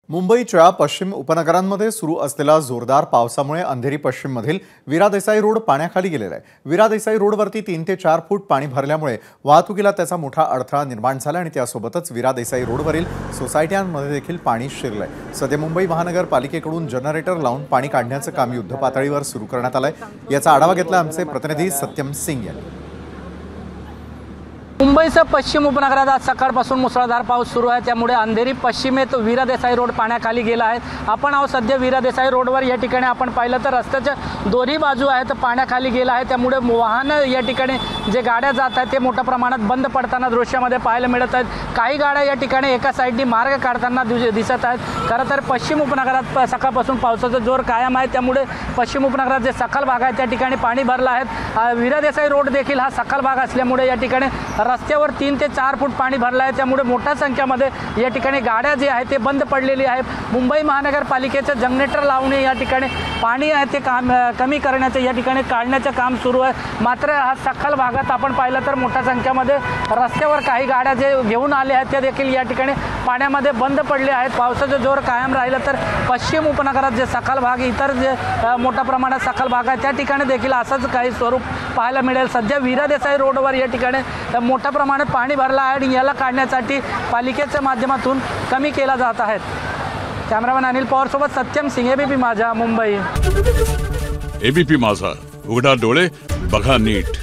मुंबईच्या पश्चिम उपनगरांमध्ये सुरू असलेल्या जोरदार पावसामुळे अंधेरी पश्चिममधील वीरा देसाई रोड पाण्याखाली गेलेला आहे। वीरा देसाई रोडवरती 3 ते 4 फूट पाणी भरल्यामुळे वाहतुकीला त्याचा मोठा अडथळा निर्माण झाला आणि त्यासोबतच वीरा देसाई रोडवरील सोसायट्यांमध्ये देखील पाणी शिरलंय। सध्या मुंबई महानगरपालिकेकडून जनरेटर लावून पाणी काढण्याचं काम युद्धपातळीवर सुरू करण्यात आलंय। याचा आढावा घेतला आमचे प्रतिनिधी सत्यम सिंग यांनी। मुंबईच्या पश्चिम उपनगरात आज सकाळपासून मुसळधार पाऊस सुरू आहे, त्यामुळे अंधेरी पश्चिमेत वीरा देसाई रोड पाण्याखाली गेला आहे। आपण आहोत सध्या वीरा देसाई रोडवर। या ठिकाणी आपण पाहिलं तर रस्त्याच्या दोन्ही बाजू आहेत पाण्याखाली गेला आहे, त्यामुळे वाहन या ठिकाणी जे गाड्या जात आहेत ते मोठ्या प्रमाणात बंद पडताना दृश्यामध्ये पाहायला मिळत आहेत। काही गाड्या या ठिकाणी एका साईडनी मार्ग काढताना दिसत आहेत। खरं तर पश्चिम उपनगरात सकाळपासून पावसाचा जोर कायम आहे, त्यामुळे पश्चिम उपनगरात जे सखल भाग आहे त्या ठिकाणी पाणी भरलं आहे। वीरा देसाई रोड देखील हा सखल भाग असल्यामुळे या ठिकाणी रस्त्यावर 3 ते 4 फूट पाणी भरलं आहे, त्यामुळे मोठ्या संख्येमध्ये या ठिकाणी गाड्या जे आहेत ते बंद पडलेली आहेत। मुंबई महानगरपालिकेचं जनरेटर लावणे या ठिकाणी पाणी आहे ते कमी करण्याचं या ठिकाणी काढण्याचं काम सुरू आहे। मात्र हा सखल भागात आपण पाहिलं तर मोठ्या संख्येमध्ये रस्त्यावर काही गाड्या जे घेऊन आल्या आहेत त्या देखील या ठिकाणी पाण्यामध्ये बंद पडले आहेत। पावसाचा जोर कायम राहिला तर पश्चिम उपनगरात जे सखल भाग इतर जे मोठ्या प्रमाणात सखल भाग आहे त्या ठिकाणी देखील असंच काही स्वरूप पाहायला मिळेल। सध्या वीरा देसाई रोडवर या ठिकाणी मोठ्या प्रमाणात पाणी भरलं आहे आणि याला काढण्यासाठी पालिकेच्या माध्यमातून कमी केला जात आहे। कॅमेरामॅन अनिल पवार सोबत सत्यम सिंग, एबीपी माझा, मुंबई। एबीपी माझा, उघडा डोळे बघा नीट।